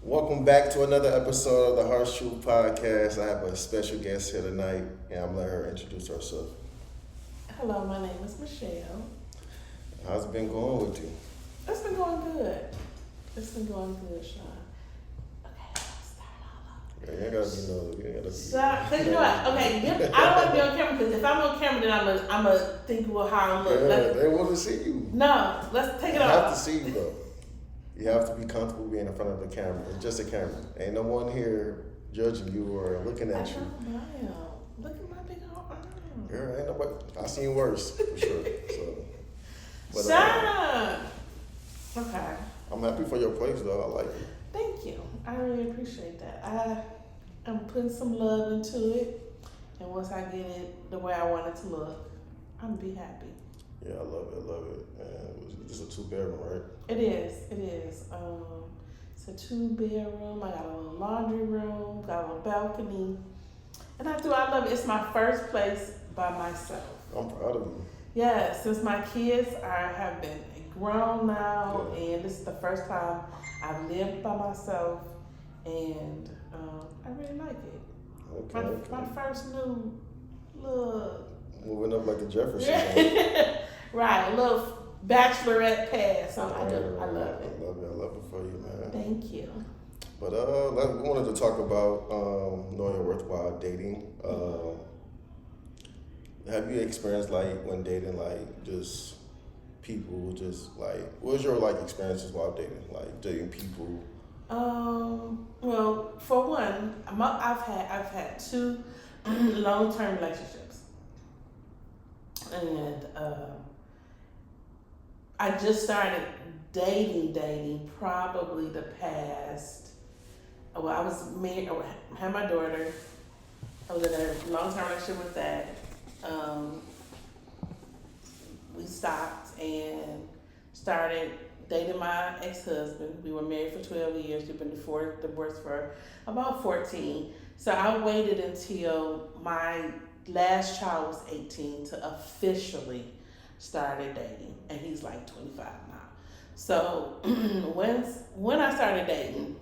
Welcome back to another episode of the harshtruthpodcast. I have a special guest here tonight, and I'm gonna let her introduce herself. Hello, my name is Michelle. How's it been going with you? It's been going good. It's been going good, Sean. Okay, let's start all over. Yeah, you ain't gotta be no. You ain't gotta be. Stop. Cause you know what? Okay, I don't want to be on camera because if I'm on camera, then I'm a think well how I look. Yeah, they want to see you. No, let's take it You off. have to see you though. You have to be comfortable being in front of the camera. It's just a camera. Ain't no one here judging you or looking I at you. don't know. Look at my big old arm. Girl, ain't nobody. I seen worse for sure. So, but, Shut up. Okay. I'm happy for your place though. I like it. Thank you. I really appreciate that. I'm putting some love into it, and once I get it the way I want it to look, I'm gonna be happy. Yeah, I love it. I love it. And it's a 2-bedroom, right? It is. It is. It's a 2-bedroom. I got a little laundry room. Got a little balcony, and I love it. It's my first place by myself. I'm proud of you. Yeah, since my kids have been grown now, and this is the first time I've lived by myself, and I really like it. Okay. My first new little Moving up like the Jeffersons. right, a little bachelorette pad. So I love it. I love it. I love it for you, man. Thank you. But we wanted to talk about knowing your worth while dating. Have you experienced like when dating, like just people, just like what was your like experiences while dating people? Well, for one, I've had 2 long-term relationships, and I just started dating probably the past. Well, I was married. I had my daughter. I was in a long-term relationship with that. We stopped and started dating my ex-husband. We were married for 12 years. We've been divorced for about 14. So I waited until my last child was 18 to officially started dating, and he's like 25 now. So when I started dating,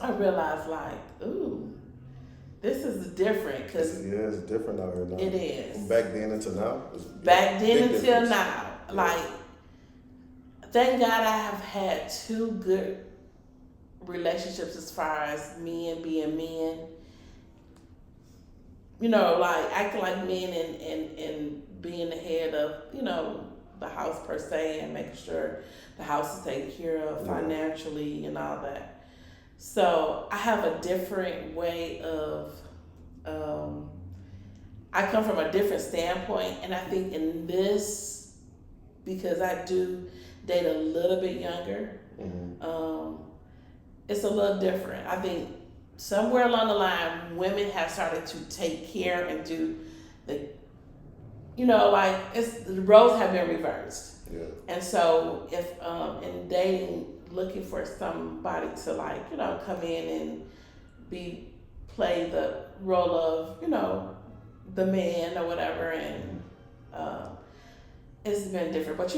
I realized like, ooh, this is different because it's different out here now. it is. From back then until now. Back then until difference. now, Yeah. like, thank God I have had 2 good relationships as far as men being men. You know, like acting like men and being the head of, the house per se, and making sure the house is taken care of financially and all that. So I have a different way of, I come from a different standpoint, and I think in this, because I do date a little bit younger, it's a little different. I think somewhere along the line, women have started to take care and do the, the roles have been reversed. Yeah. And so if in dating, looking for somebody to come in and play the role of, the man or whatever, and it's been different. But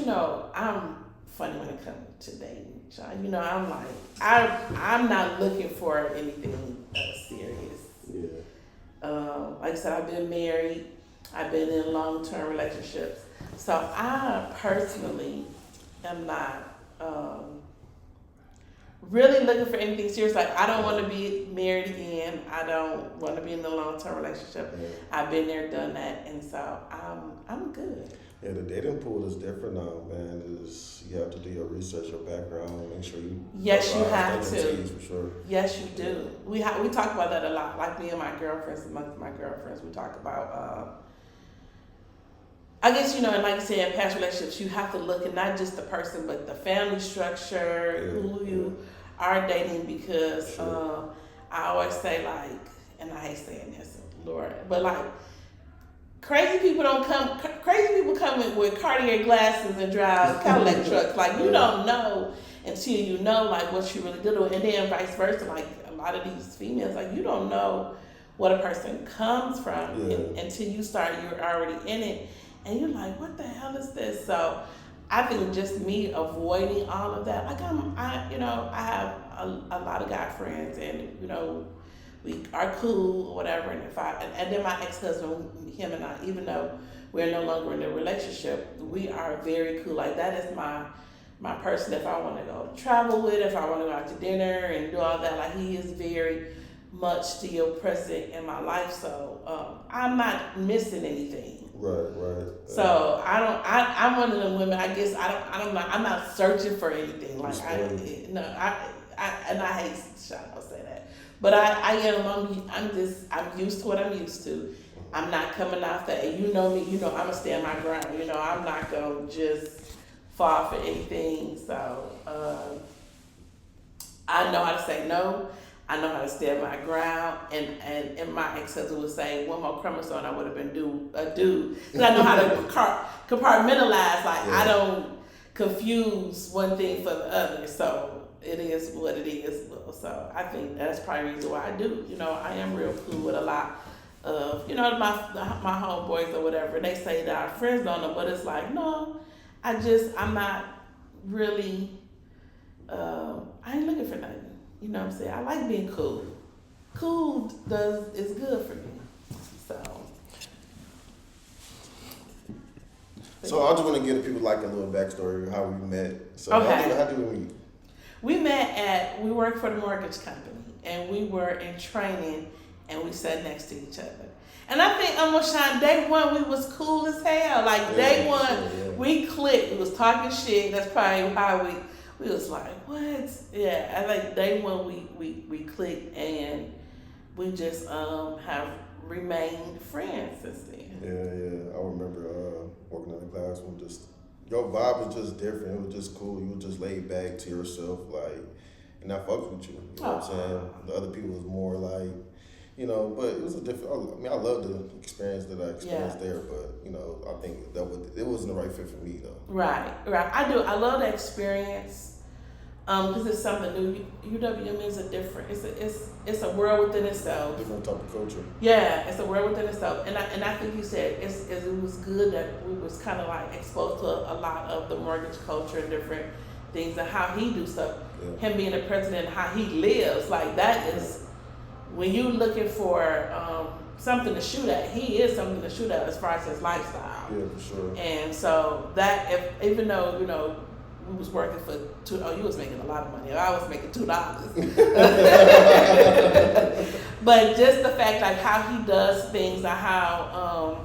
I'm funny when it comes to dating, Sean. I'm like I'm not looking for anything serious. Yeah. Like I said, I've been married, I've been in long-term relationships, so I personally am not really looking for anything serious. Like, I don't want to be married again. I don't want to be in a long-term relationship. Yeah. I've been there, done that, and so I'm good. Yeah, the dating pool is different now, man. You have to do your research, your background, make sure you. Yes, you have to. For sure. Yes, you do. We talk about that a lot. Like me and my girlfriends, amongst my girlfriends, we talk about. I guess, and like you said, in past relationships, you have to look at not just the person, but the family structure, who you are dating, because I always say, like, and I hate saying this, Lord, but like, crazy people come with Cartier glasses and drive Cadillac trucks. Like, you don't know until you know, like, what you really do. And then vice versa, like, a lot of these females, like, you don't know what a person comes from until you're already in it. And you're like, what the hell is this? So I think just me avoiding all of that. Like I have a lot of guy friends, and we are cool or whatever. And then my ex-husband, him and I, even though we're no longer in a relationship, we are very cool. Like that is my person. If I want to go travel with, if I want to go out to dinner and do all that, like he is very much still present in my life. So I'm not missing anything. Right. So I'm one of the women. I guess I'm not searching for anything. Like I hate Sean say that, but I'm used to what I'm used to. I'm not coming off that. And you know me. I'm gonna stand my ground. I'm not gonna just fall for anything. So I know how to say no. I know how to stand my ground, and my ex-husband would say, one more chromosome, I would have been a dude. Because I know how to compartmentalize. Like, I don't confuse one thing for the other. So it is what it is. So I think that's probably the reason why I do. I am real cool with a lot of, my homeboys or whatever. They say that our friends don't know, but it's like, no, I'm not really, I ain't looking for nothing. You know what I'm saying? I like being cool. Cool is good for me. So I just want to give people like a little backstory of how we met. So okay. How did we meet? We worked for the mortgage company, and we were in training, and we sat next to each other. And I think Shine, day one, we was cool as hell. Like day one, we clicked. We was talking shit. That's probably how we was like, what? Yeah, I think day one we clicked, and we just have remained friends since then. Yeah. I remember working in the classroom. Just your vibe was just different. It was just cool. You were just laid back to yourself, like, and I fucked with you. You know what I'm saying? The other people was more like, but it was a different. I love the experience that I experienced there, but I think it wasn't the right fit for me though. Right. I do. I love the experience. Because it's something new. UWM is a different. It's a world within itself. Different type of culture. Yeah, it's a world within itself. And I think you said it was good that we was kind of like exposed to a lot of the mortgage culture and different things and how he do stuff. Yeah. Him being the president, how he lives, like that is when you looking for something to shoot at. He is something to shoot at as far as his lifestyle. Yeah, for sure. And so that even though we was working for you was making a lot of money. I was making $2. But just the fact like how he does things and how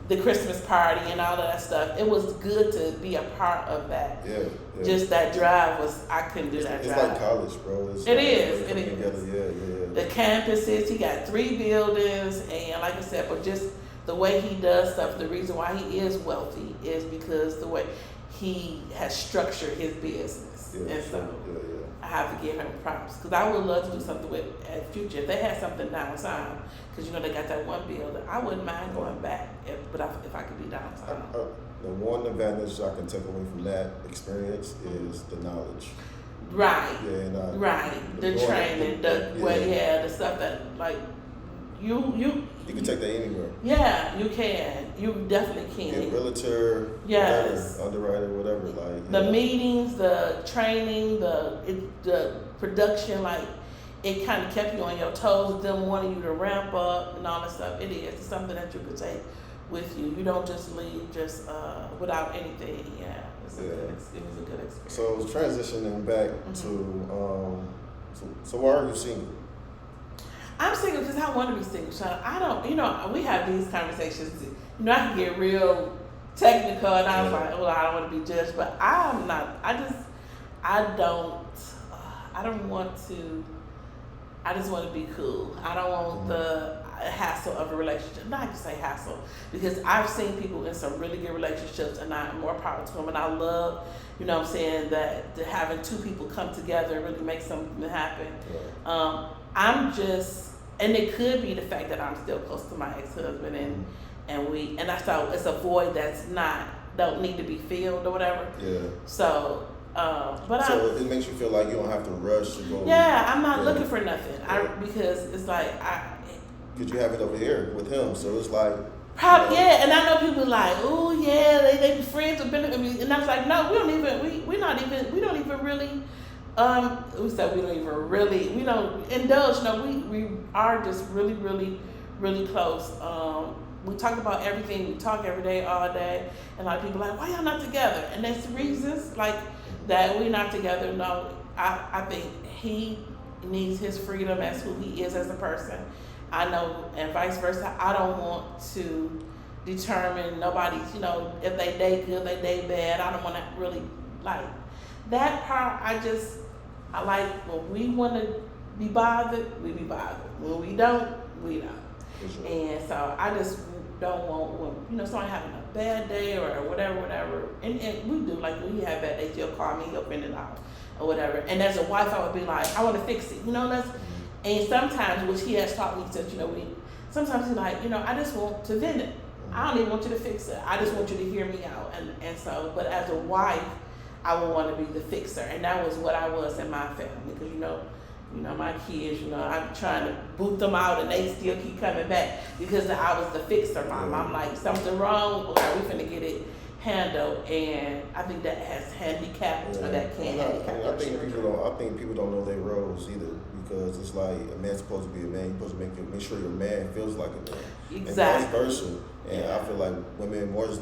the Christmas party and all of that stuff, it was good to be a part of that. Yeah. Just that drive I couldn't do that drive. It's like college, bro. It is. Yeah. The campuses, he got 3 buildings, and like I said, but just the way he does stuff, the reason why he is wealthy is because the way he has structured his business. Yeah, and so yeah. I have to give him props because I would love to do something with at Future. If they had something downtown, because they got that one building, I wouldn't mind going back if I could be downtown. The one advantage I can take away from that experience is the knowledge. Right. Yeah, right. The training, the stuff that like you can take that anywhere. Yeah, you can. You definitely can. Be a realtor, yes, whatever, underwriter, whatever. Like the meetings, the training, the production, like it kind of kept you on your toes. Them wanting you to ramp up and all that stuff. It's something that you could take with you. You don't just leave without anything. Yeah, it was a good experience. So transitioning back to so why are you single? I'm single because I want to be single, Sean. I don't, we have these conversations. I can get real technical, and I was like, oh, I don't want to be judged, but I'm not. I don't want to. I just want to be cool. I don't want the hassle of a relationship. Not to say hassle, because I've seen people in some really good relationships, and I'm more power to them. And I love, that having 2 people come together and really make something happen. And it could be the fact that I'm still close to my ex-husband, and I thought it's a void that's don't need to be filled or whatever. Yeah. So, so it makes you feel like you don't have to rush to go. Yeah, I'm not looking for nothing. Because it's like Because you have it over here with him, so it's like Probably, yeah, and I know people like, oh yeah, they be friends with benefit, and I was like, no, we don't even really, we don't indulge. No, we are just really, really, really close. We talk about everything. We talk every day, all day, and a lot of people are like, why y'all not together? And that's the reasons like that we're not together. No, I think he needs his freedom as who he is as a person. I know, and vice versa. I don't want to determine nobody's, if they date good, they date bad. I don't want to really like that part. I like when we want to be bothered, we be bothered. When we don't, we don't. Sure. And so I just don't want when, someone having a bad day or whatever. And we do, like when he have bad days, he'll call me, he'll print it out or whatever. And as a wife, I would be like, I want to fix it, let's. And sometimes, which he has taught me, that sometimes he's like, I just want to vent it. I don't even want you to fix it. I just want you to hear me out. And so, but as a wife, I would want to be the fixer, and that was what I was in my family. Because my kids, I'm trying to boot them out, and they still keep coming back because I was the fixer mom. I'm like, something wrong, okay, we finna get it handled, and I think that has handicapped or that can't handicap. I think people don't know their roles either. Because it's like a man's supposed to be a man, you're supposed to make sure your man feels like a man. Exactly. And vice versa. And I feel like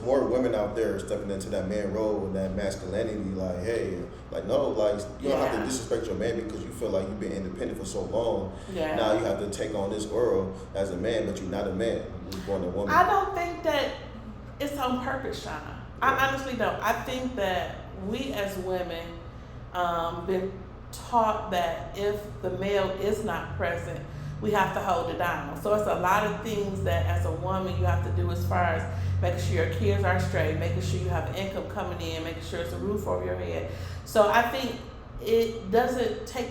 more women out there are stepping into that man role and that masculinity, like, hey, like no, like you don't have to disrespect your man because you feel like you've been independent for so long. Yeah. Now you have to take on this world as a man, but you're not a man. You're born a woman. I don't think that it's on purpose, Shauna. I honestly don't. I think that we as women been taught that if the male is not present, we have to hold it down. So it's a lot of things that as a woman you have to do as far as making sure your kids are straight, making sure you have income coming in, making sure it's a roof over your head. So I think it doesn't take,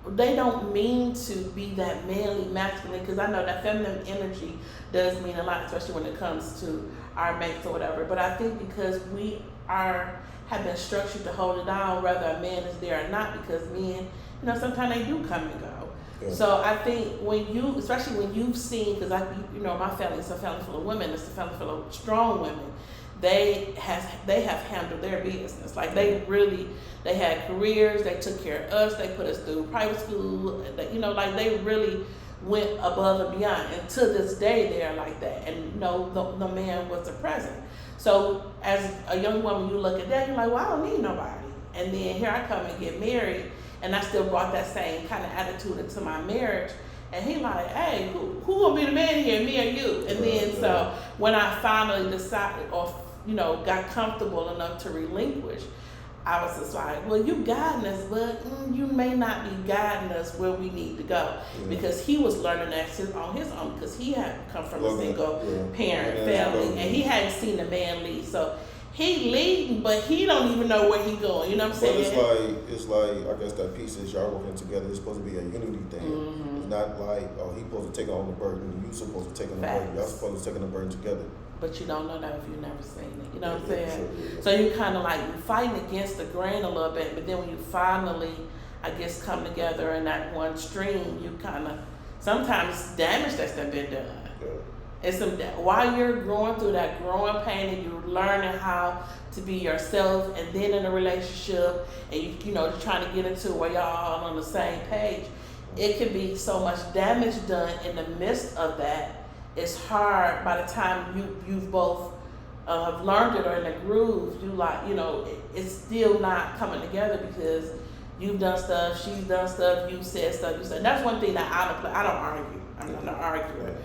they don't mean to be that manly masculine, because I know that feminine energy does mean a lot, especially when it comes to our mates or whatever. But I think because we have been structured to hold it down, whether a man is there or not, because men, sometimes they do come and go. Yeah. So I think especially when you've seen, because my family is a family full of women, it's a family full of strong women. They have handled their business. Like they had careers, they took care of us, they put us through private school, they really went above and beyond. And to this day, they're like that. And the man was the present. So as a young woman, you look at that, you're like, well, I don't need nobody. And then here I come and get married, and I still brought that same kind of attitude into my marriage. And he like, hey, who gonna be the man here, me or you? And then so when I finally decided or got comfortable enough to relinquish, I was just like, well, you guiding us, but you may not be guiding us where we need to go. Because he was learning that on his own, because he had come from a single parent family, and he hadn't seen a man lead. So he leading, but he don't even know where he going. You know what I'm saying? But it's like I guess that piece is y'all working together. It's supposed to be a unity thing. Mm-hmm. It's not like he's supposed to take on the burden, you supposed to take on the burden. Y'all supposed to take on the burden together. But you don't know that if you've never seen it. You know what I'm saying? Sure. So you kind of like fighting against the grain a little bit, but then when you finally, I guess, come together in that one stream, you kind of sometimes damage that's been done. Yeah. It's while you're going through that growing pain and you're learning how to be yourself, and then in a relationship, and you're trying to get into where y'all all on the same page, it can be so much damage done in the midst of that. It's hard by the time you've both have learned it or in the groove. It's still not coming together because you've done stuff, she's done stuff, you said stuff, you said. And that's one thing that I don't argue. I'm not an arguer.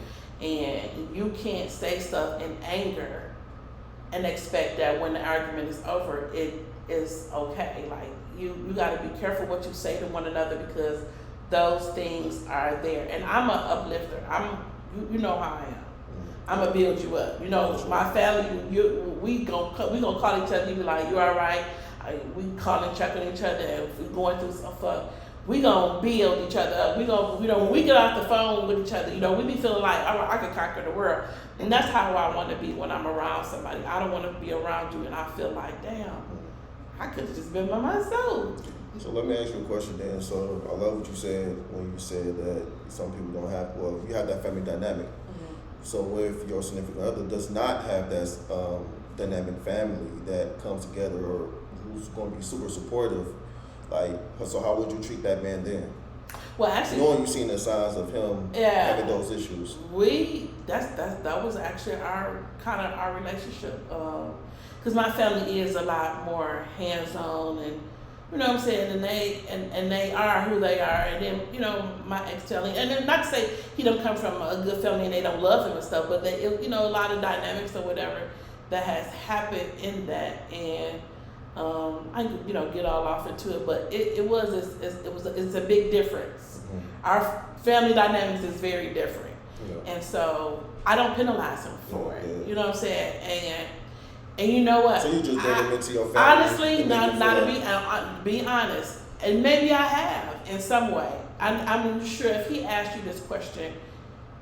And you can't say stuff in anger and expect that when the argument is over, it is okay. Like you got to be careful what you say to one another, because those things are there. And I'm an uplifter. You know how I am. I'm gonna build you up. My family, we gonna call each other. You be like, you all right? We calling, checking each other. If we going through stuff, we gonna build each other up. When we get off the phone with each other, we be feeling like, all right, I can conquer the world. And that's how I want to be when I'm around somebody. I don't want to be around you and I feel like, damn, I could have just been by myself. So let me ask you a question then. So I love what you said when you said that some people don't have, you have that family dynamic. Mm-hmm. So if your significant other does not have that dynamic family that comes together or who's going to be super supportive, like, so how would you treat that man then? Well, actually, knowing you've seen the signs of him having those issues. That was actually our relationship. Because my family is a lot more hands-on, and you know what I'm saying, and they are who they are. And then, you know, my ex telling, and then not to say he don't come from a good family and they don't love him and stuff, but they, you know, a lot of dynamics or whatever that has happened in that. And I can, you know, get all off into it, but it's a big difference. Mm-hmm. Our family dynamics is very different, and so I don't penalize him for it. You know what I'm saying? And you know what? So you just bring him into your family. Honestly, not to be honest, and maybe I have in some way. I'm sure if he asked you this question,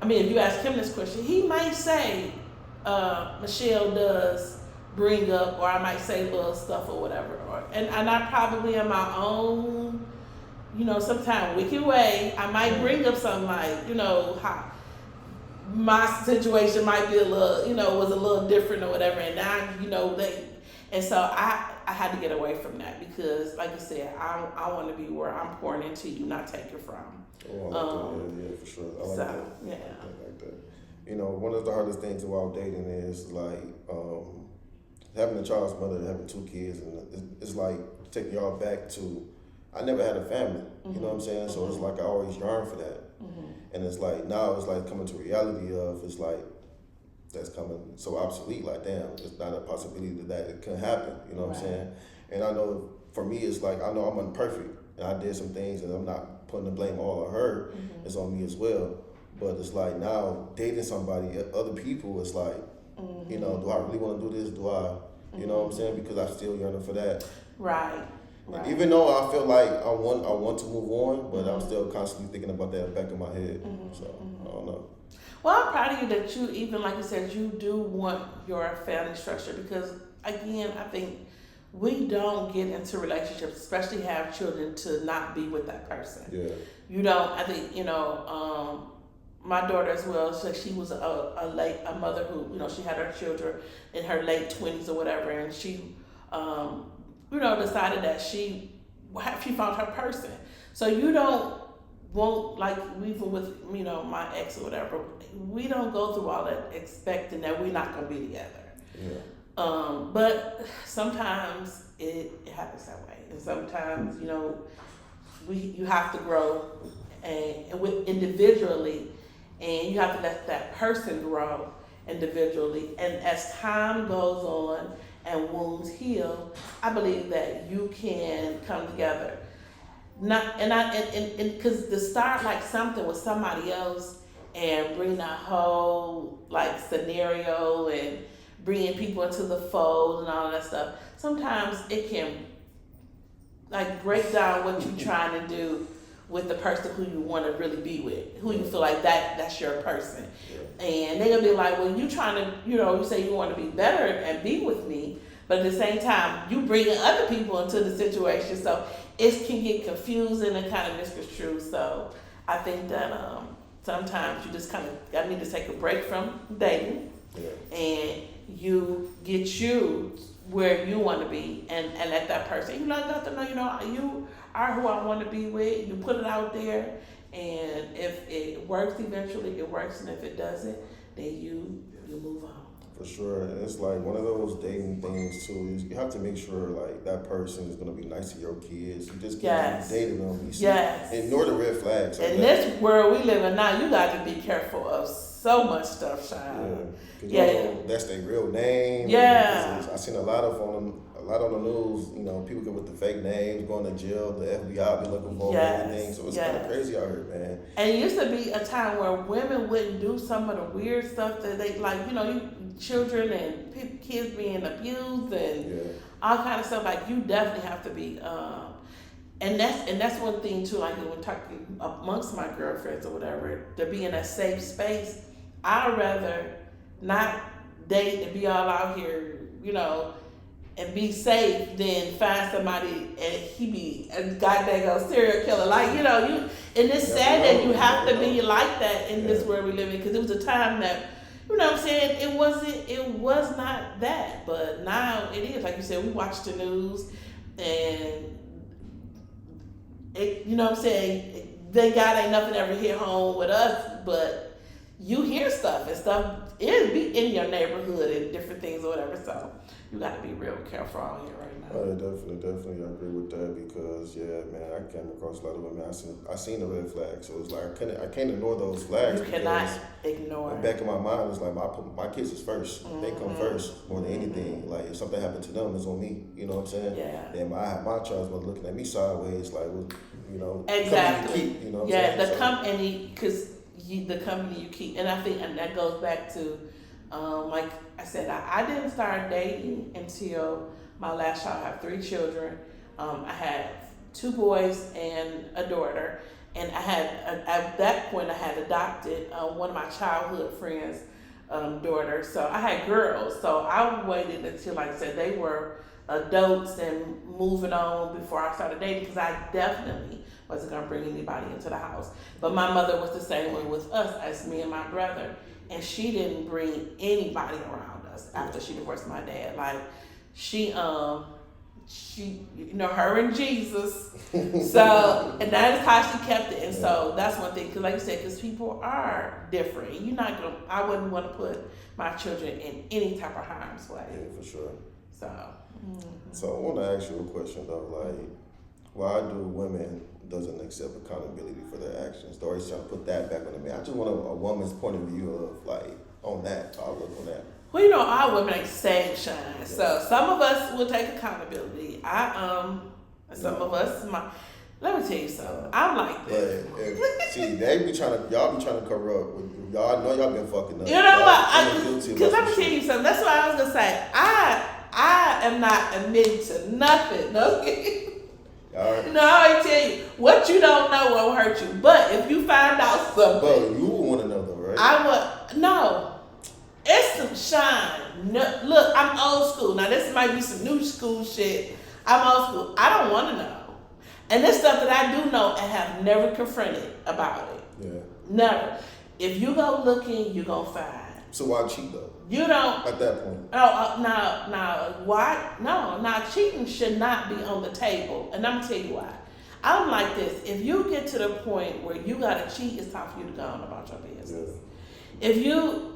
I mean, if you ask him this question, he might say, Michelle does bring up, or I might say little stuff or whatever, and I probably in my own, you know, sometimes wicked way, I might bring up something like, you know, how my situation might be a little, you know, was a little different or whatever, and now, you know, and so I had to get away from that because, like you said, I want to be where I'm pouring into you, not taking from. Oh, I like that. Yeah, for sure. I like that. Yeah. I like that. You know, one of the hardest things about dating is like having a child's mother and having 2 kids, and it's like taking y'all back to, I never had a family, you know what I'm saying? So it's like I always yearn for that. And it's like, now it's like coming to reality of, it's like, that's coming so obsolete, like damn, it's not a possibility that it can happen, you know what I'm saying? And I know for me, it's like, I know I'm imperfect, and I did some things, and I'm not putting the blame all on her, it's on me as well. But it's like now, dating somebody, other people, it's like, you know, do I really want to do this? Do I, you know what I'm saying? Because I'm still yearning for that. Right. Even though I feel like I want to move on, but I'm still constantly thinking about that back in my head. So I don't know. Well, I'm proud of you that you, even like you said, you do want your family structure, because again, I think we don't get into relationships, especially have children, to not be with that person. Yeah. You don't. I think, you know, my daughter as well. So she was a mother who, you know, she had her children in her late 20s or whatever, and she, you know, decided that she found her person. So you won't, like, even with, you know, my ex or whatever, we don't go through all that expecting that we're not going to be together. Yeah. But sometimes it happens that way. And sometimes, you know, you have to grow and with individually, and you have to let that person grow individually. And as time goes on and wounds heal, I believe that you can come together. Because to start like something with somebody else and bring that whole like scenario and bringing people into the fold and all that stuff, sometimes it can like break down what you're trying to do with the person who you want to really be with, who you feel like that's your person. Yeah. And they're gonna be like, well, you trying to, you know, you say you want to be better and be with me, but at the same time, you bringing other people into the situation, so it can get confusing and kind of misconstrued. So I think that sometimes you just kind of need to take a break from dating, and you get you where you want to be, and let that person, you let them know, you know, you are who I want to be with. You put it out there, and if it works eventually, it works, and if it doesn't, then you move on. For sure. And it's like one of those dating things too, is you have to make sure like that person is gonna be nice to your kids. You just can't be dating them. Ignore the red flags. In this world we live in now, you got to be careful of so much stuff, Sean. That's their real name. Yeah. I seen a lot on the news, you know, people get with the fake names, going to jail, the FBI be looking for everything. So it's kind of crazy out here, man. And it used to be a time where women wouldn't do some of the weird stuff that they, like, you know, children and kids being abused and all kind of stuff. Like, you definitely have to be, and that's one thing too, like when talking amongst my girlfriends or whatever, to be in a safe space. I'd rather not date and be all out here, you know, and be safe than find somebody and he be a goddamn serial killer. Like, you know, and it's sad that you have to be like that in this world we live in, because it was a time that, You know what I'm saying? It was not that, but now it is. Like you said, we watch the news and you know what I'm saying? They God ain't nothing ever hit home with us, but you hear stuff and stuff it be in your neighborhood and different things or whatever. So you got to be real careful out here right now. I definitely agree with that because man, I came across a lot of women. I seen the red flags, so it's like I can't ignore those flags. You cannot ignore. In the back of my mind, it's like my kids is first. They come first more than anything. Like if something happened to them, it's on me. You know what I'm saying? Yeah. Then my child's mother looking at me sideways, like, well, exactly. You keep, you know what I'm saying? The company, because the company you keep, and I think, and that goes back to, like I said, I didn't start dating until my last child. I have 3 children. I had 2 boys and a daughter, and I had at that point I had adopted one of my childhood friends' daughter. So I had girls. So I waited until, like I said, they were adults and moving on before I started dating because I definitely wasn't gonna bring anybody into the house. But my mother was the same way with us as me and my brother, and she didn't bring anybody around us after she divorced my dad. Like she her and Jesus. So and that is how she kept it. And so that's one thing, because like you said, because people are different. You're not gonna. I wouldn't want to put my children in any type of harm's way. Yeah, for sure. So. Mm-hmm. So I want to ask you a question though, like, why do women doesn't accept accountability for their actions? They're always trying to put that back on the man. I just want a woman's point of view of like on that. I'll look on that. Well, all women ain't the same, shine. Yeah. So some of us will take accountability. Some of us, let me tell you something. I'm like this. See, y'all be trying to cover up. Y'all know y'all been fucking up. You know what? Because let me tell you something. That's what I was gonna say. I am not admitting to nothing. No. Right. No, I tell you, what you don't know won't hurt you. But if you find out something, but you want to know though, right? I would. No, it's some shine. No, look, I'm old school. Now this might be some new school shit. I'm old school. I don't want to know. And this stuff that I do know and have never confronted about it. Yeah. Never. If you go looking, you're gonna find. So why cheat though? You don't. At that point. Now, why? No, now cheating should not be on the table. And I'm gonna tell you why. I'm like this. If you get to the point where you gotta cheat, it's time for you to go on about your business. Yeah. If you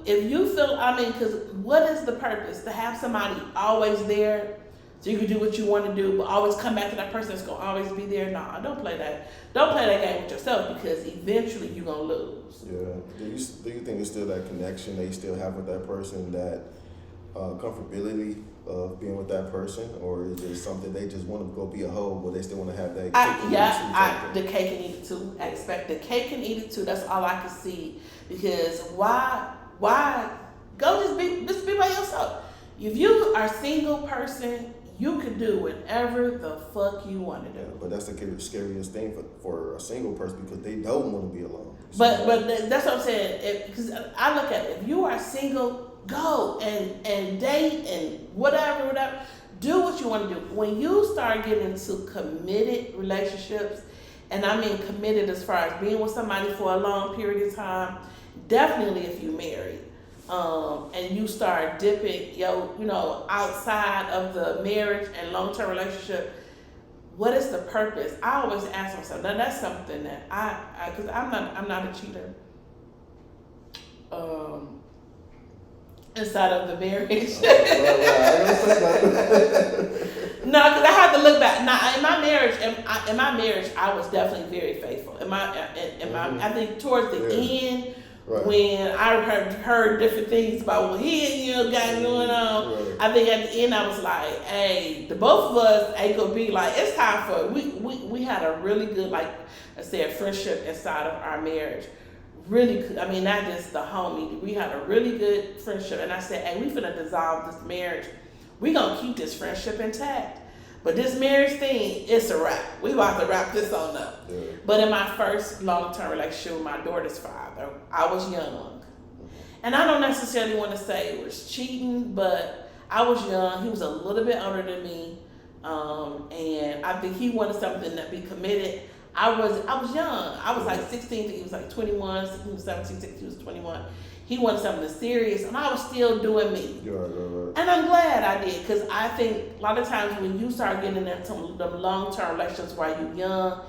feel, because what is the purpose? To have somebody always there so you can do what you want to do, but always come back to that person that's gonna always be there? No, don't play that. Don't play that game with yourself, because eventually you're gonna lose. Yeah. Do you think there's still that connection they still have with that person, that comfortability of being with that person, or is it something they just want to go be a hoe, but they still want to have that? The cake and eat it too. I expect the cake and eat it too. That's all I can see. Because why go just be by yourself? If you are a single person, you can do whatever the fuck you want to do. Yeah, but that's the scariest thing for a single person, because they don't want to be alone. But that's what I'm saying. Because I look at it. If you are single, go and date and whatever. Do what you want to do. When you start getting into committed relationships, and I mean committed as far as being with somebody for a long period of time, definitely if you're married. And you start dipping, outside of the marriage and long-term relationship, what is the purpose? I always ask myself. Now that's something that because I'm not a cheater. Inside of the marriage. No, because I have to look back. Now in my marriage, I was definitely very faithful. I think towards the end. Right. When I heard different things about what he and got going on, right. I think at the end I was like, "Hey, the both of us ain't gonna be like, it's time for we had a really good, like I said, friendship inside of our marriage. Really good. I mean, not just the homie. We had a really good friendship, and I said, "Hey, we finna dissolve this marriage. We gonna keep this friendship intact. But this marriage thing, it's a wrap. We about to wrap this on up." Yeah. But in my first long-term relationship with my daughter's father, I was young. And I don't necessarily want to say it was cheating, but I was young. He was a little bit older than me. And I think he wanted something to be committed. I was young. I was like 16, he was like 21, he was 17, he was 21. He wanted something serious, and I was still doing me. Right. And I'm glad I did, because I think a lot of times when you start getting into them long-term relationships while you're young,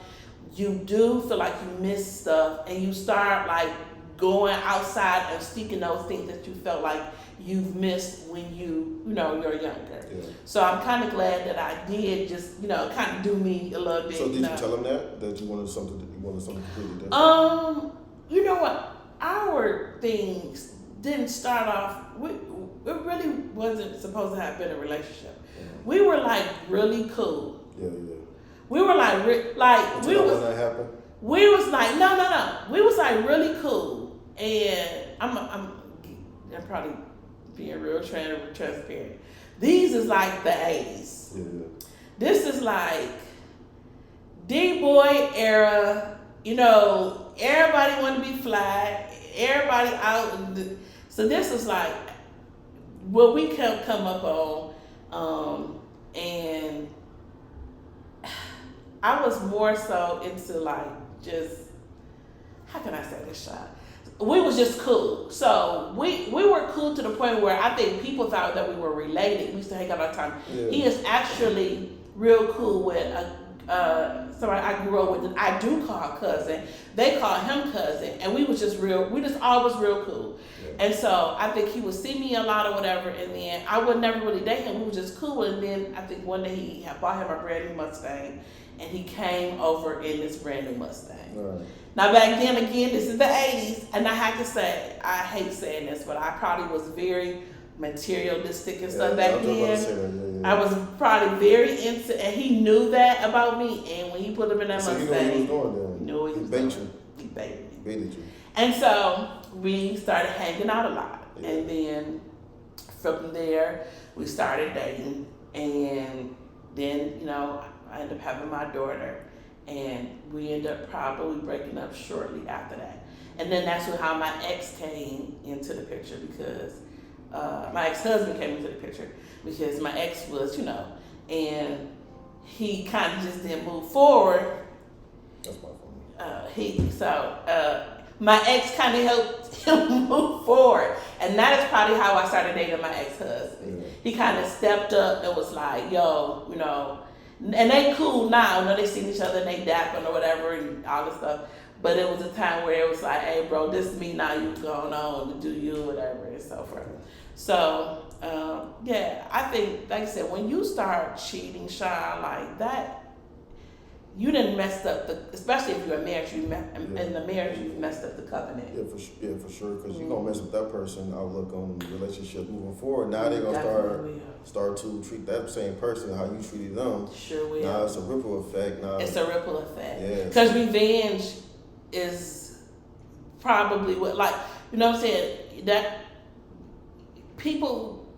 you do feel like you miss stuff, and you start like going outside and seeking those things that you felt like you've missed when you're younger. Yeah. So I'm kind of glad that I did just, kind of do me a little bit. So did you tell him that you wanted something completely different? You know what? Our things didn't start off. It really wasn't supposed to have been a relationship. Yeah. We were like really cool. Yeah. We were like When that happened? We was like no. We was like really cool, and I'm probably being real transparent. These is like the 80s. Yeah. This is like D-boy era. Everybody want to be fly. Everybody out. So this is like what we come up on, and I was more so into like just, how can I say this, shot? We was just cool. So we were cool to the point where I think people thought that we were related. We used to hang out all the time. Yeah. He is actually real cool with somebody I grew up with. I do call cousin. They call him cousin, and we just always real cool. Yeah. And so I think he would see me a lot or whatever, and then I would never really date him. We were just cool, and then I think one day he had bought him a brand new Mustang, and he came over in this brand new Mustang. Right. Now back then, again, this is the 80s, and I have to say, I hate saying this, but I probably was very materialistic and stuff back then. I was probably very into, and he knew that about me, and when he put him in that Mustang, you know what he was doing then. He knew what he was doing. He baited you. And so we started hanging out a lot, and then from there, we started dating, and then, I ended up having my daughter, and we ended up probably breaking up shortly after that. And then that's how my ex came into the picture, because my ex-husband came into the picture, because my ex was, and he kind of just didn't move forward. That's my fault. My ex kind of helped him move forward, and that is probably how I started dating my ex-husband. Yeah. He kind of stepped up and was like, yo, and they cool now, they see each other and they dapping or whatever and all this stuff. But it was a time where it was like, hey, bro, this is me now. You going on to do you, whatever, and so forth. So, I think, like I said, when you start cheating, Sean, like that, you done messed up especially if you're married, in the marriage, you've messed up the covenant. Yeah, for sure, because you're going to mess up that person outlook on the relationship moving forward. Now they're going to start to treat that same person how you treated them. Sure will. Now it's a ripple effect. It's a ripple effect. Yeah. Because revenge is probably what, like, what I'm saying, that people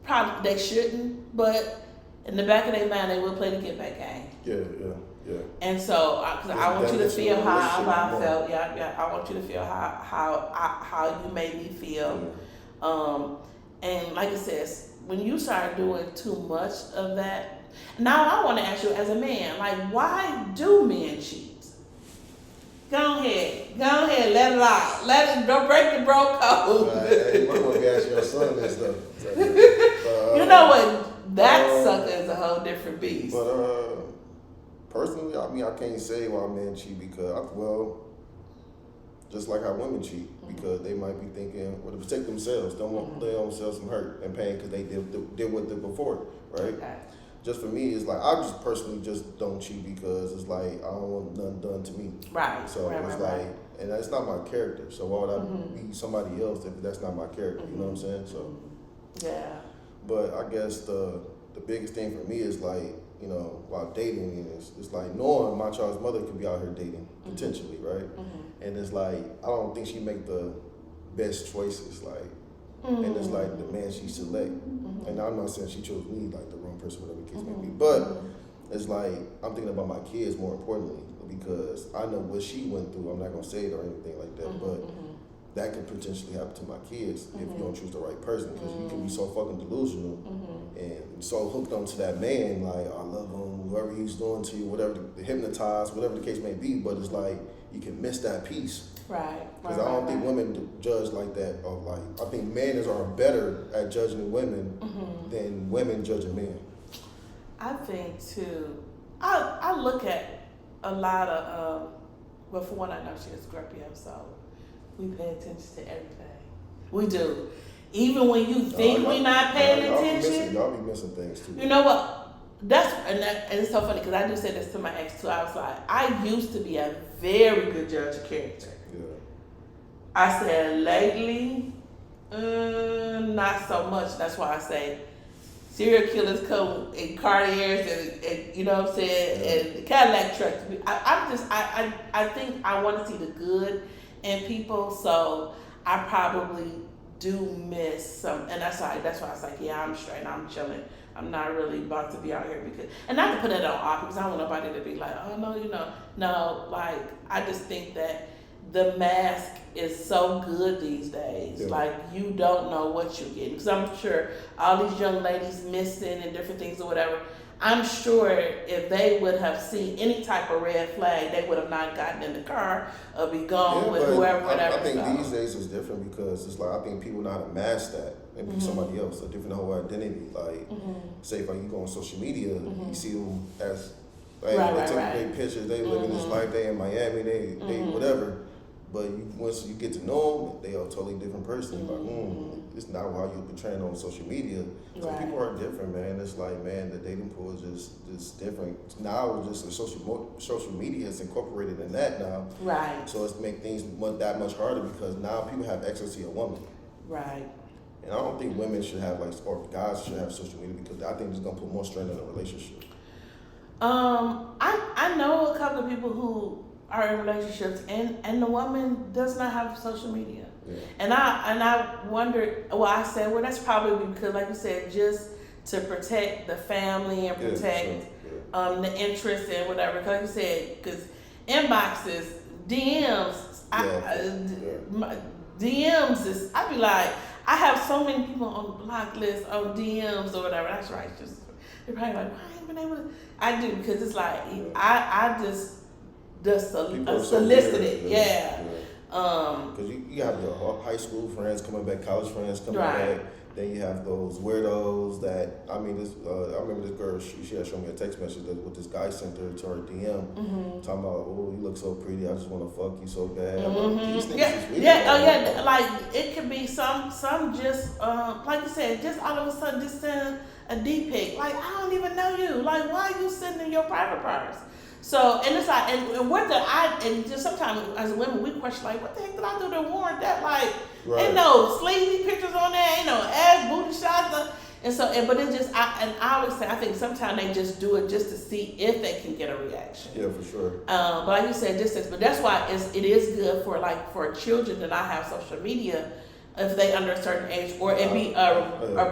probably, they shouldn't, but in the back of their mind, they will play the get back game. Yeah. And so, because I want you to feel how I felt. Yeah. I want you to feel how you made me feel. Yeah. And like I said, when you start doing too much of that, now I want to ask you as a man, like, why do men cheat? Go ahead, let it out. Don't break the bro code. Hey, you might want to ask your son this stuff. You know what? That sucker is a whole different beast. But personally, I can't say why men cheat because, just like how women cheat, because they might be thinking, to protect themselves, don't want their own selves some hurt and pain because they did with it before, right? Okay. Just for me, it's like, I just personally just don't cheat because it's like, I don't want nothing done to me. Right. So it's like, and that's not my character. So why would I be somebody else if that's not my character? You know what I'm saying? So. Yeah. But I guess the biggest thing for me is like, while dating is, it's like knowing my child's mother could be out here dating, potentially, right? And it's like, I don't think she make the best choices, like, and it's like the man she select. And I'm not saying she chose me, like the wrong person, whatever the case may be, but it's like, I'm thinking about my kids more importantly, because I know what she went through. I'm not gonna say it or anything like that, but that could potentially happen to my kids if you don't choose the right person, because you can be so fucking delusional and so hooked onto that man, like, I love him, whoever he's doing to you, whatever, hypnotized, whatever the case may be, but it's like you can miss that piece. Right. Because I don't think women judge like that. Of like, I think men are better at judging women than women judging men. I think too. I look at a lot of well, for one, I know she is Scorpio, so we pay attention to everything. We do. Even when you think we're not paying attention. Y'all be missing things too. You know what? And it's so funny because I just said this to my ex too. I was like, I used to be a very good judge of character. Yeah. I said lately, not so much. That's why I say serial killers come in Cartiers and you know what I'm saying, and Cadillac trucks. I think I want to see the good in people, so I probably do miss some, and that's why I was like, yeah, I'm straight, I'm chilling. I'm not really about to be out here because, and not to put it on off because I don't want nobody to be like, oh no, like I just think that the mask is so good these days. Yeah. Like you don't know what you're getting because I'm sure all these young ladies missing and different things or whatever. I'm sure if they would have seen any type of red flag, they would have not gotten in the car or be gone with whoever, whatever. I think these days is different because it's like I think people know how to mask that and be somebody else, a different whole identity. Like, say if like you go on social media, you see them as like they take great pictures, they living this life, they in Miami, they whatever. But once you get to know them, they are a totally different person. Like, it's not how you're portraying on social media. So people are different, man. It's like, man, the dating pool is just different. Now it's just social media is incorporated in that now. Right. So it's make things that much harder because now people have access to a woman. Right. And I don't think women should have or guys should have social media because I think it's gonna put more strain in a relationship. I know a couple of people who are in relationships and the woman does not have social media. Yeah. And I wonder, I said, well, that's probably because, like you said, just to protect the family and protect the interest and whatever. Because like you said, because inboxes, DMs, DMs is, I be like, I have so many people on the block list on DMs or whatever. That's right. Just they're probably like, I ain't been able to. I do because it's like I just solicited, because you have your high school friends coming back, college friends coming back. Then you have those weirdos that I remember this girl. She had shown me a text message that with this guy sent her to her DM, talking about, oh, you look so pretty. I just want to fuck you so bad. These things is weird. Like it could be some just like you said, just all of a sudden just send a D pic. Like I don't even know you. Like why are you sending your private parts? So, and it's like, and just sometimes as women, we question, like, what the heck did I do to warrant that? Like, ain't no sleazy pictures on there, ain't no ass booty shots. And so, but it just, I always say, I think sometimes they just do it just to see if they can get a reaction. Yeah, for sure. But like you said, but that's why it is good for children to not have social media if they under a certain age, or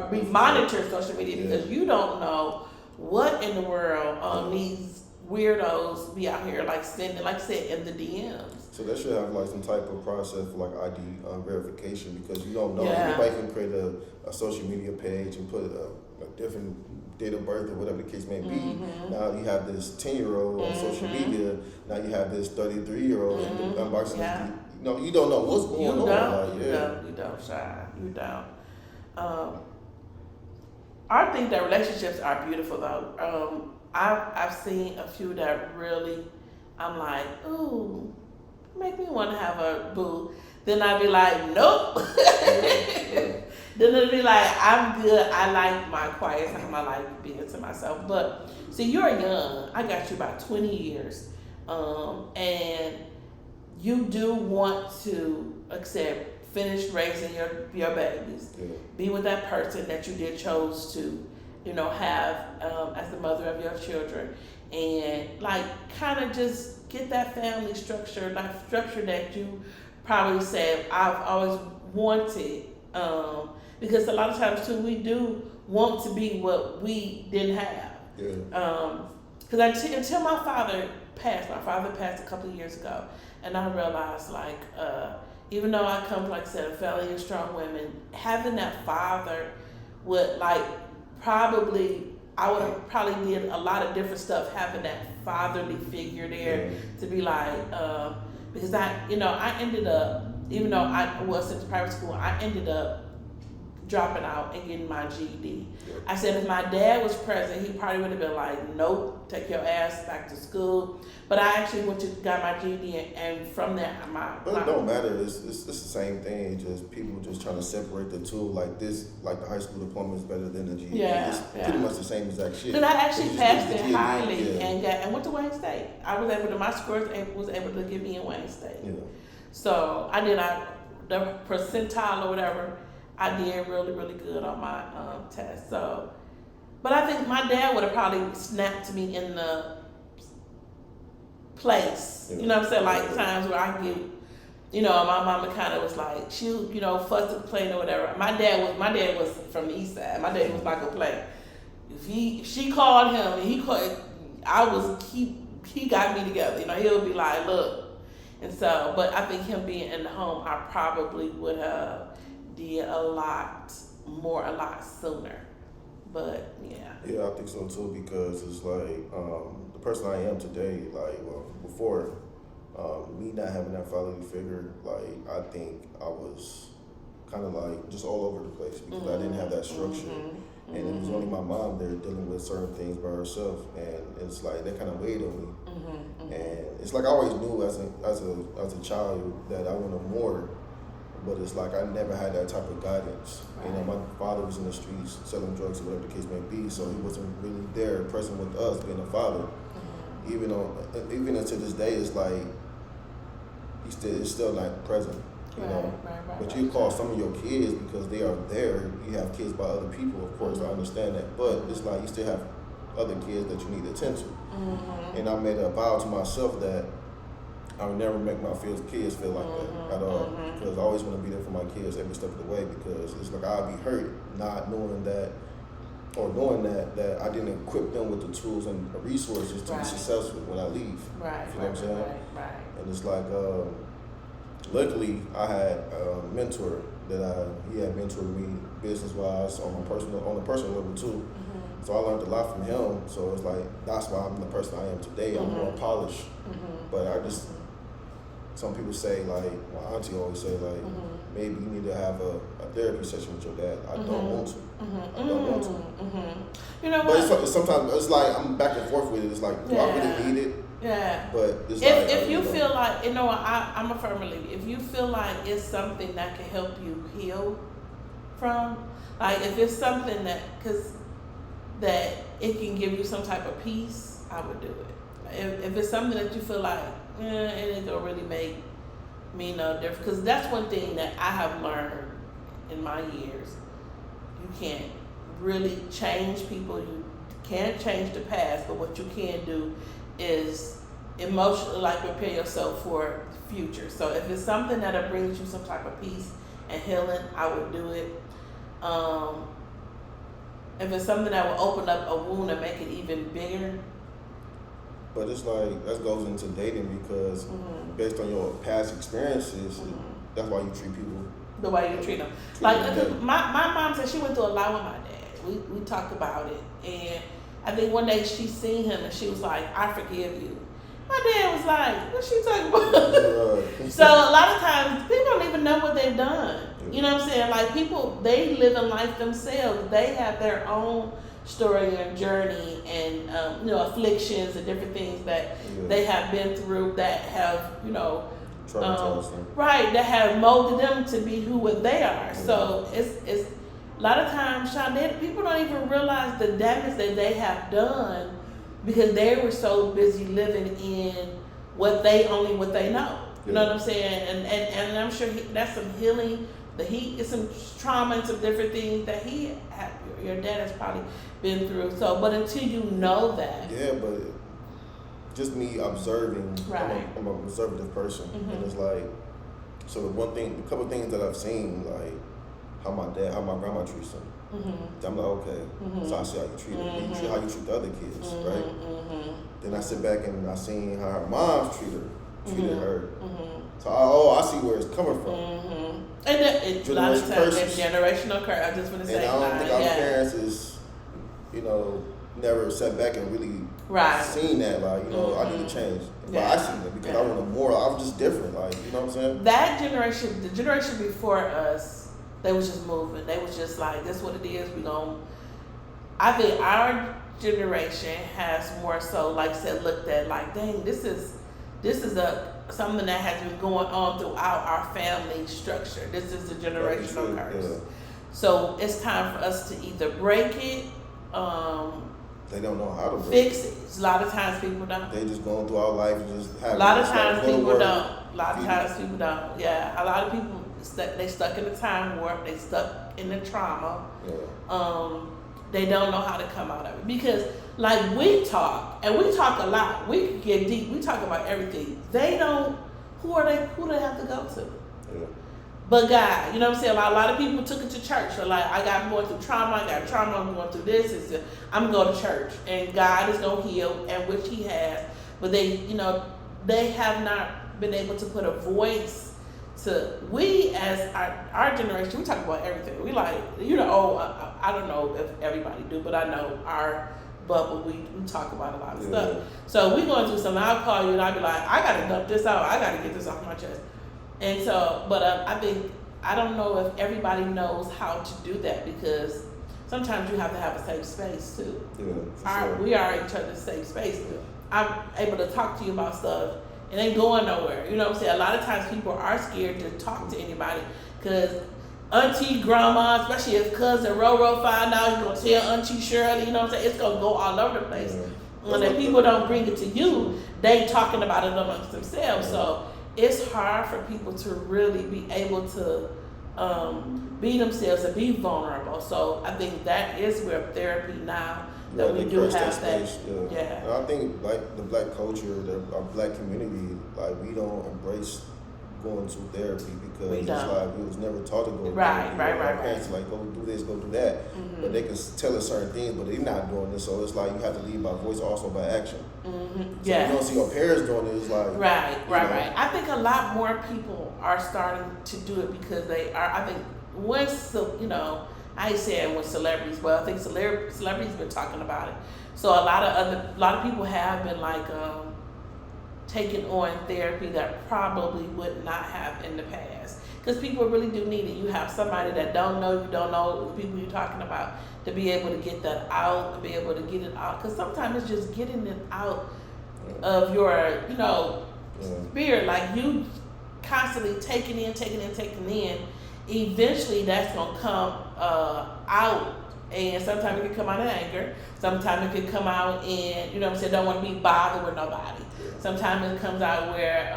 be monitor social media because you don't know what in the world these weirdos be out here like sending, like I said, in the DMs. So they should have like some type of process for like ID verification because you don't know. Anybody can create a social media page and put a different date of birth or whatever the case may be. Now you have this 10-year-old on social media. Now you have this 33-year-old unboxing. You don't know what's going on. You don't, Shy. You don't. I think that relationships are beautiful though. I've seen a few that really, I'm like, ooh, make me want to have a boo. Then I'd be like, nope. Then it'd be like, I'm good. I like my quiet time. I like being to myself. But see, you're young. I got you about 20 years. And you do want to finish raising your babies. Yeah. Be with that person that you did chose to, have as the mother of your children, and like kind of just get that family structure, like structure that you probably said I've always wanted. Because a lot of times too, we do want to be what we didn't have. Yeah. Because until my father passed a couple of years ago, and I realized like even though I come from, like I said, a family of strong women, having that father would like. I would have probably did a lot of different stuff having that fatherly figure there to be like, because I ended up, even though I was sent to private school, I ended up dropping out and getting my GED. Yeah. I said if my dad was present, he probably would have been like, nope, take your ass back to school. But I actually got my GED, and from there, But it don't matter. It's the same thing. Just people just trying to separate the two. Like the high school diploma is better than the GED. Yeah, it's pretty much the same exact shit. Because I actually passed it GED, highly yeah. and went to Wayne State. I was able to, my scores was able to get me in Wayne State. Yeah. So I did the percentile or whatever. I did really, really good on my test. So, but I think my dad would have probably snapped me in the place. Yeah. You know what I'm saying? Like times where I get, my mama kind of was like, she, fussed and complained or whatever. My dad was from the east side. My dad was not gonna play. If she called him and he got me together. He would be like, look. And so, but I think him being in the home, I probably would have did a lot sooner. But yeah. Yeah, I think so too, because it's like the person I am today, before me not having that fatherly figure, I think I was kind of just all over the place because I didn't have that structure. And it was only my mom there dealing with certain things by herself, and it's like that kind of weighed on me. And it's like I always knew as a child that I wanted more, but it's like I never had that type of guidance. Right. My father was in the streets selling drugs or whatever the case may be, so he wasn't really there, present with us, being a father. Even until this day, it's like it's still not present. Right, but you call some of your kids because they are there. You have kids by other people, of course. I understand that, but it's like you still have other kids that you need to attend to. And I made a vow to myself that I would never make my kids feel like that at all, because I always want to be there for my kids every step of the way, because it's like I'd be hurt not knowing that, or knowing that I didn't equip them with the tools and resources to be successful when I leave. Right. You know what I'm saying? Right. And it's like, luckily I had a mentor he had mentored me business-wise on a personal level too. So I learned a lot from him. So it's like, that's why I'm the person I am today. I'm more polished. But some people say, like, my auntie always say, like, maybe you need to have a therapy session with your dad. I don't want to. I don't want to. You know what? But sometimes it's like, I'm back and forth with it. It's like, do I really need it? Yeah. But it's if you feel like, I'm a firm believer. If you feel like it's something that can help you heal from, like if it's something that it can give you some type of peace, I would do it. If it's something that you feel like, it ain't gonna really make me no difference. Because that's one thing that I have learned in my years. You can't really change people. You can't change the past, but what you can do is emotionally prepare yourself for the future. So if it's something that brings you some type of peace and healing, I would do it. If it's something that will open up a wound and make it even bigger. But it's like, that goes into dating, because based on your past experiences, that's why you treat people the way you treat them. My mom said she went through a lot with my dad. We talked about it, and I think one day she seen him and she was like, I forgive you. My dad was like, what's she talking about? So a lot of times people don't even know what they've done. You know what I'm saying? Like people, they live in life themselves. They have their own story and journey and afflictions and different things that they have been through that have, right, that have molded them to be who they are. So it's a lot of times, Sean, people don't even realize the damage that they have done because they were so busy living in what they know. You know what I'm saying? And I'm sure that's some healing. It's some trauma and some different things that your dad has probably been through. So, but until you know that. Yeah, but just me observing. Right. I'm an observative person, and it's like, so a couple of things that I've seen, like how my grandma treats him. I'm like, okay, so I see how you treat him. How you treat the other kids, right? Then I sit back and I seen how her mom's treated her. So I see where it's coming from. And a lot of times it's generational curse. I just want to say, and I don't think our parents is, never sat back and really Right. seen that, like, you know, I need to change. But I seen it because I wanted more. I was just different, like, you know what I'm saying? That generation, the generation before us, they was just moving. They was just like, this is what it is. I think our generation has more so, like I said, looked at like, dang, this is something that has been going on throughout our family structure. This is a generational curse. Yeah. So it's time for us to either break it. They don't know how to fix it. A lot of times people don't. They just going through our life and just having. A lot of times people don't. A lot of times people don't. Yeah, a lot of people they stuck in the time warp. They stuck in the trauma. Yeah. They don't know how to come out of it because, like, we talk and we talk a lot. We can get deep. We talk about everything. They don't. Who are they? Who do they have to go to? Yeah. But God, you know what I'm saying? A lot of people took it to church. So like, I'm going through trauma. I got trauma. I'm going through this. I'm going to church, and God is going to heal, and which He has. But they have not been able to put a voice to. We as our generation, we talk about everything. We like, I don't know if everybody do, but I know our bubble. We talk about a lot of stuff. So we going through something. I'll call you, and I'll be like, I got to dump this out. I got to get this off my chest. And so, but I don't know if everybody knows how to do that because sometimes you have to have a safe space too. Yeah, sure. We are each other's safe space. Yeah. I'm able to talk to you about stuff and ain't going nowhere. You know what I'm saying? A lot of times people are scared to talk to anybody because auntie, grandma, especially if cousin Roro find out, you're going to tell auntie Shirley, you know what I'm saying? It's going to go all over the place. Yeah. And if people don't bring it to you, they talking about it amongst themselves. Yeah. So it's hard for people to really be able to be themselves and be vulnerable. So I think that is where therapy now that we do have that. Space, yeah. And I think like the black culture, our black community, like we don't embrace going to therapy because it's like we was never taught to go. Right. Our parents like go do this, go do that, but they can tell us certain things, but they're not doing this. So it's like you have to lead by voice, also by action. So you don't see your parents doing it. It's like right. I think a lot more people are starting to do it because they are. I think once I said with celebrities, but I think celebrities been talking about it. So a lot of people have been like taking on therapy that probably would not have in the past because people really do need it. You have somebody that don't know the people you're talking about to be able to get that out, to be able to get it out. Because sometimes it's just getting it out of your spirit, like you constantly taking in. Eventually, that's gonna come out. And sometimes it can come out in anger. Sometimes it can come out in, don't want to be bothered with nobody. Sometimes it comes out where,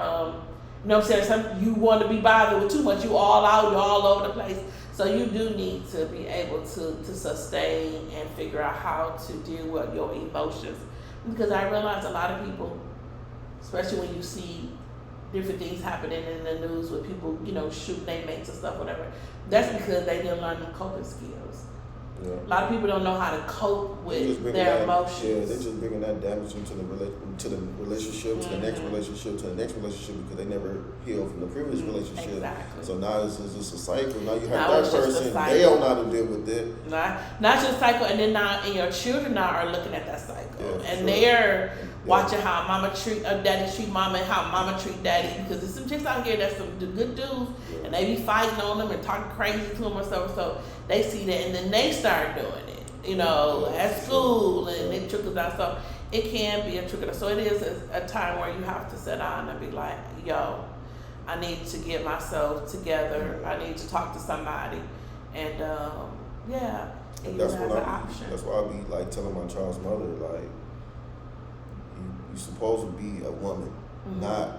you want to be bothered with too much. You all out, you're all over the place. So you do need to be able to sustain and figure out how to deal with your emotions. Because I realize a lot of people, especially when you see different things happening in the news with people, shooting their mates and stuff, whatever, that's because they didn't learn them coping skills. Yeah. A lot of people don't know how to cope with their emotions. Yeah, they're just bringing that damage into the relationship, to the next relationship, to the next relationship because they never healed from the previous relationship. Exactly. So now it's just a cycle. Now you have that person, they don't know how to deal with it. Not just a cycle, and then your children now are looking at that cycle, and they're watching how mama daddy treat mama and how mama treat daddy, because there's some chicks out here that's some good dudes, and they be fighting on them and talking crazy to them or so they see that, and then they start doing it, at school, and it trickles down. So it can be a trickle down. So it is a time where you have to sit down and be like, yo, I need to get myself together. I need to talk to somebody, and that's what option. That's why I be like telling my child's mother, like, you're supposed to be a woman, not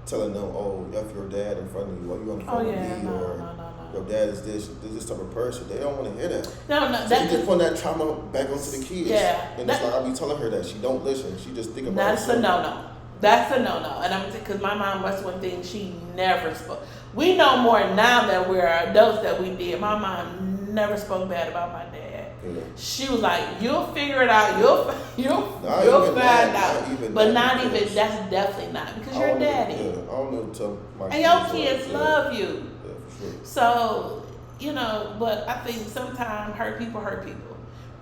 telling them, oh, F your dad in front of you, or you in front of me, or your dad is this type of person. They don't want to hear that. No, so you just put that trauma back onto the kids. Yeah. And it's like I be telling her that she don't listen. She just think about herself. That's a no. And because my mom, that's one thing she never spoke. We know more now that we're adults that we did. My mom never spoke bad about my dad. Yeah. She was like, you'll figure it out. You'll find out. But not even, that's definitely not. Because you're daddy. I don't know tell my and your kids love you. Yeah, for sure. So, but I think sometimes hurt people.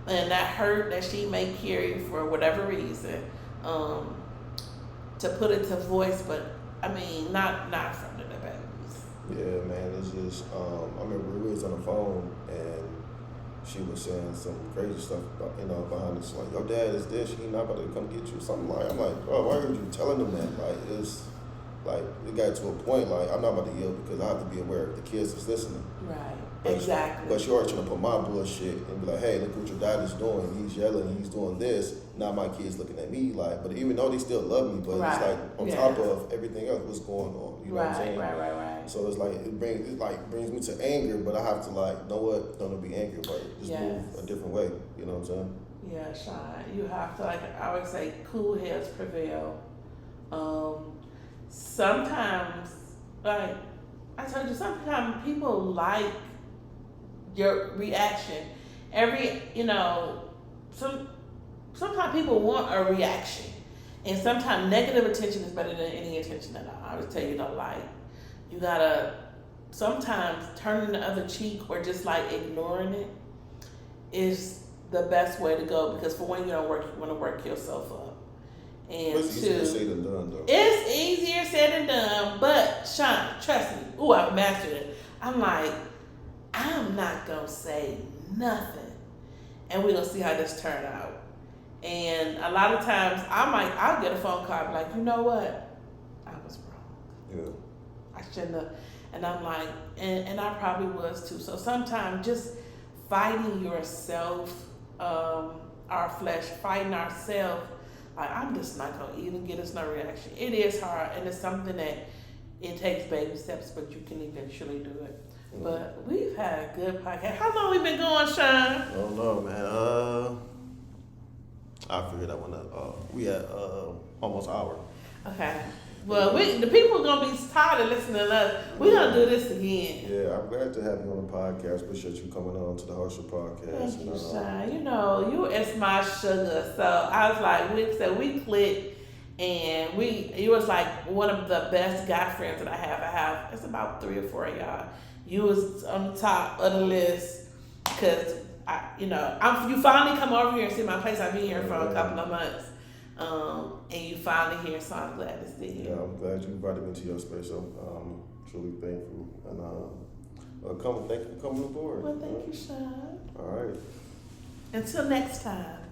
And that hurt that she may carry for whatever reason to put it to voice, but I mean, not in front of the babies. Yeah, man, it's just, I remember we was on the phone and she was saying some crazy stuff about, behind us, like, your dad is this, he not about to come get you, something like, I'm like, bro, why are you telling them that? Like, it's, like, it got to a point, like, I'm not about to yell because I have to be aware of the kids that's listening. Right, But exactly. But you are trying to put my bullshit and be like, hey, look what your dad is doing, he's yelling, he's doing this, now my kids looking at me, like, but even though they still love me, but it's like, on top of everything else, what's going on, you know what I'm saying? Right. So it's like, it brings me to anger, but I have to, like, know what, don't be angry, but just move a different way, you know what I'm saying? Yeah, Sean, you have to, like I always say, cool heads prevail. Sometimes, like I told you, sometimes people like your reaction. Sometimes people want a reaction. And sometimes negative attention is better than any attention at all. I always tell you, like, you gotta sometimes turning the other cheek or just like ignoring it is the best way to go, because for one, you want to work yourself up. And it's easier said than done, though. It's easier said than done, but Sean, trust me, I've mastered it. I'm like, I'm not gonna say nothing, and we're gonna see how this turn out. And a lot of times, I'll get a phone call, be like, you know what, I was wrong. Yeah. I shouldn't have. And I'm like, and I probably was too. So sometimes just fighting yourself, our flesh, fighting ourselves. Like, I'm just not gonna even get us no reaction. It is hard, and it's something that it takes baby steps, but you can eventually do it. Mm-hmm. But we've had a good podcast. How long we been going, Sean? I don't know, man. I figured that one out. We had almost an hour. Okay. Well, the people are gonna be tired of listening to us. We're gonna do this again. Yeah, I'm glad to have you on the podcast. Appreciate you coming on to the Podcast. Thank you, Sean. You is my sugar. So I was like, we clicked, and you was like one of the best guy friends that I have. It's about 3 or 4 of y'all. You was on the top of the list because you finally come over here and see my place. I've been here for a couple of months. And you finally here, so I'm glad to see you. Yeah, I'm glad you invited me to your space. So I'm truly thankful. And thank you for coming aboard. Well, thank you, Sean. All right. Until next time.